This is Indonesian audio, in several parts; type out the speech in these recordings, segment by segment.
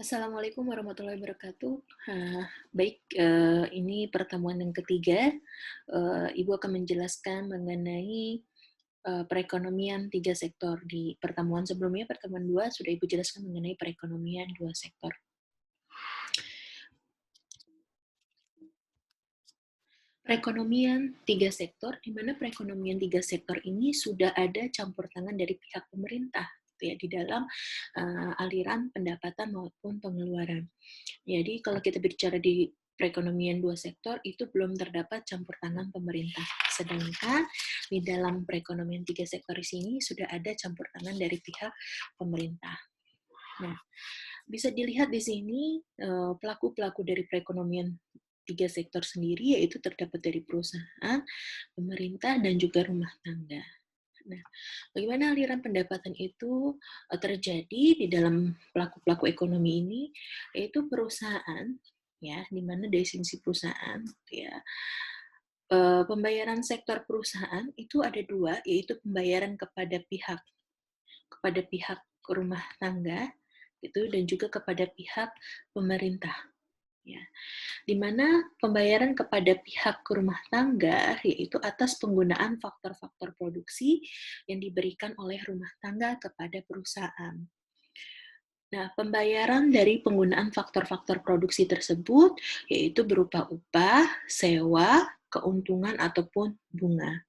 Assalamualaikum warahmatullahi wabarakatuh. Baik, ini pertemuan yang ketiga. Ibu akan menjelaskan mengenai perekonomian tiga sektor. Di pertemuan sebelumnya, pertemuan dua, sudah Ibu jelaskan mengenai perekonomian dua sektor. Perekonomian tiga sektor, di mana perekonomian tiga sektor ini sudah ada campur tangan dari pihak pemerintah gitu ya, di dalam aliran pendapatan maupun pengeluaran. Jadi kalau kita bicara di perekonomian dua sektor itu belum terdapat campur tangan pemerintah. Sedangkan di dalam perekonomian tiga sektor di sini sudah ada campur tangan dari pihak pemerintah. Nah, bisa dilihat di sini pelaku-pelaku dari perekonomian tiga sektor sendiri yaitu terdapat dari perusahaan, pemerintah, dan juga rumah tangga. Nah, bagaimana aliran pendapatan itu terjadi di dalam pelaku-pelaku ekonomi ini, yaitu perusahaan, ya, di mana dari sisi perusahaan, ya, pembayaran sektor perusahaan itu ada dua, yaitu pembayaran kepada pihak rumah tangga, gitu, dan juga kepada pihak pemerintah. Ya, di mana pembayaran kepada pihak rumah tangga yaitu atas penggunaan faktor-faktor produksi yang diberikan oleh rumah tangga kepada perusahaan. Nah, pembayaran dari penggunaan faktor-faktor produksi tersebut yaitu berupa upah, sewa, keuntungan, ataupun bunga.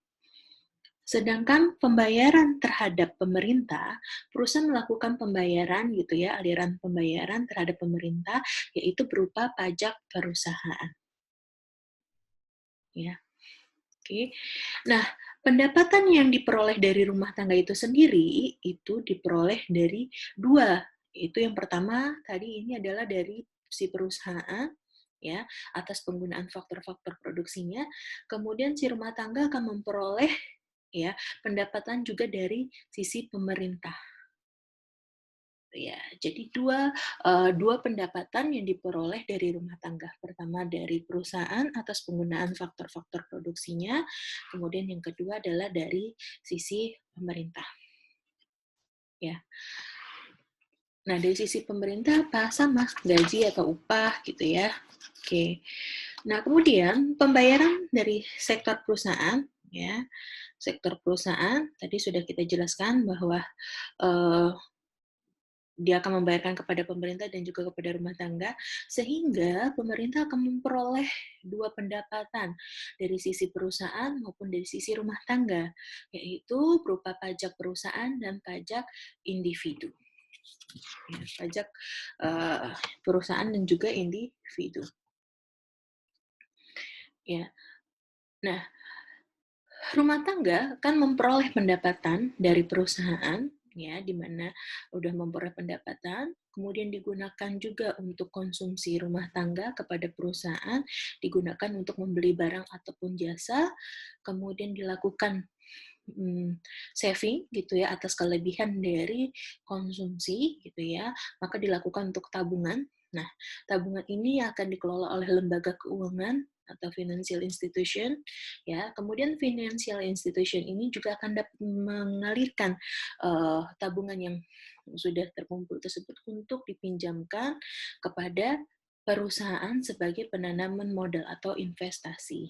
Sedangkan pembayaran terhadap pemerintah, perusahaan melakukan pembayaran gitu ya, aliran pembayaran terhadap pemerintah yaitu berupa pajak perusahaan. Ya, oke. Nah, pendapatan yang diperoleh dari rumah tangga itu sendiri itu diperoleh dari dua. Itu yang pertama tadi ini adalah dari si perusahaan ya, atas penggunaan faktor-faktor produksinya. Kemudian si rumah tangga akan memperoleh ya pendapatan juga dari sisi pemerintah. Ya, jadi dua pendapatan yang diperoleh dari rumah tangga. Pertama dari perusahaan atas penggunaan faktor-faktor produksinya, kemudian yang kedua adalah dari sisi pemerintah. Ya. Nah, dari sisi pemerintah apa? Sama, gaji atau upah gitu ya. Oke. Nah, kemudian pembayaran dari sektor perusahaan ya. Sektor perusahaan tadi sudah kita jelaskan bahwa eh, dia akan membayarkan kepada pemerintah dan juga kepada rumah tangga, sehingga pemerintah akan memperoleh dua pendapatan dari sisi perusahaan maupun dari sisi rumah tangga, yaitu berupa pajak perusahaan dan pajak individu. Ya, pajak perusahaan dan juga individu. Ya, nah rumah tangga kan memperoleh pendapatan dari perusahaan, ya, di mana udah memperoleh pendapatan, kemudian digunakan juga untuk konsumsi rumah tangga kepada perusahaan, digunakan untuk membeli barang ataupun jasa, kemudian dilakukan saving gitu ya atas kelebihan dari konsumsi gitu ya, maka dilakukan untuk tabungan. Nah, tabungan ini akan dikelola oleh lembaga keuangan atau financial institution ya. Kemudian financial institution ini juga akan dapat mengalirkan tabungan yang sudah terkumpul tersebut untuk dipinjamkan kepada perusahaan sebagai penanaman modal atau investasi.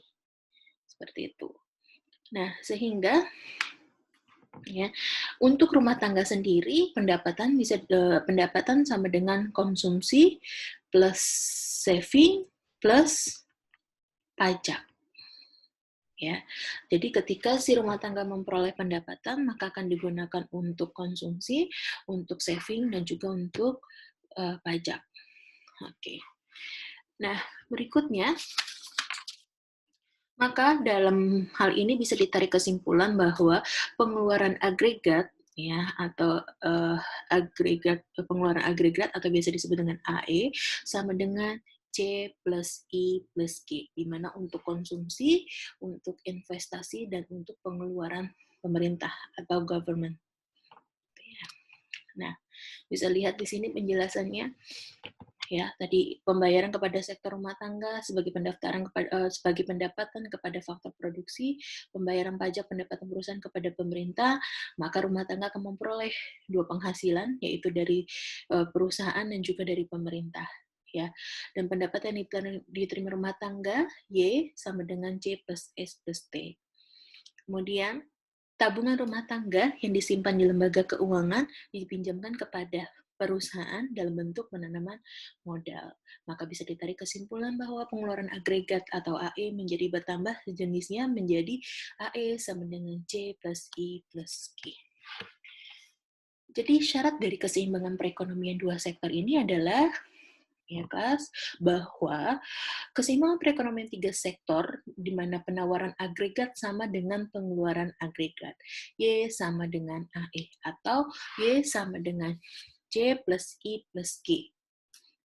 Seperti itu. Nah, sehingga ya, untuk rumah tangga sendiri pendapatan sama dengan konsumsi plus saving plus pajak. Ya. Jadi ketika si rumah tangga memperoleh pendapatan, maka akan digunakan untuk konsumsi, untuk saving, dan juga untuk pajak. Oke. Nah, berikutnya, maka dalam hal ini bisa ditarik kesimpulan bahwa pengeluaran agregat ya atau pengeluaran agregat atau biasa disebut dengan AE sama dengan C plus I plus G, di mana untuk konsumsi, untuk investasi, dan untuk pengeluaran pemerintah atau government. Nah, bisa lihat di sini penjelasannya. ya tadi pembayaran kepada sektor rumah tangga sebagai pendaftaran sebagai pendapatan kepada faktor produksi, pembayaran pajak pendapatan perusahaan kepada pemerintah, maka rumah tangga akan memperoleh dua penghasilan, yaitu dari perusahaan dan juga dari pemerintah. Ya, dan pendapatan yang diterima rumah tangga Y sama dengan C plus S plus T. Kemudian tabungan rumah tangga yang disimpan di lembaga keuangan dipinjamkan kepada perusahaan dalam bentuk penanaman modal. Maka bisa ditarik kesimpulan bahwa pengeluaran agregat atau AE menjadi bertambah sejenisnya menjadi AE sama dengan C plus I plus Q. Jadi syarat dari keseimbangan perekonomian dua sektor ini adalah ya kelas bahwa keseimbangan perekonomian tiga sektor di mana penawaran agregat sama dengan pengeluaran agregat. Y sama dengan AE atau Y sama dengan C plus I plus G.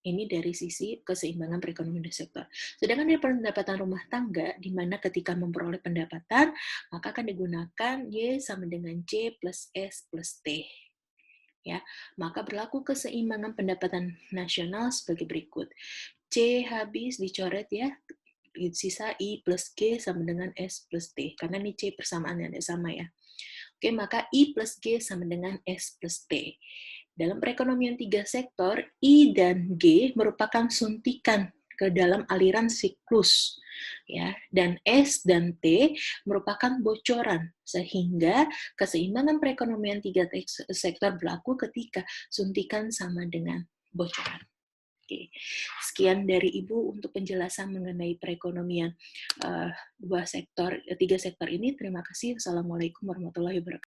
Ini dari sisi keseimbangan perekonomian dua sektor. Sedangkan dari pendapatan rumah tangga, di mana ketika memperoleh pendapatan, maka akan digunakan Y sama dengan C plus S plus T. Ya, maka berlaku keseimbangan pendapatan nasional sebagai berikut. C habis dicoret ya, sisa I plus G sama dengan S plus T, karena ini C persamaan yang sama ya. Oke, maka I plus G sama dengan S plus T. Dalam perekonomian tiga sektor, I dan G merupakan suntikan ke dalam aliran siklus, ya, dan S dan T merupakan bocoran, sehingga keseimbangan perekonomian tiga sektor berlaku ketika suntikan sama dengan bocoran. Oke, sekian dari Ibu untuk penjelasan mengenai perekonomian tiga sektor ini. Terima kasih. Assalamualaikum warahmatullahi wabarakatuh.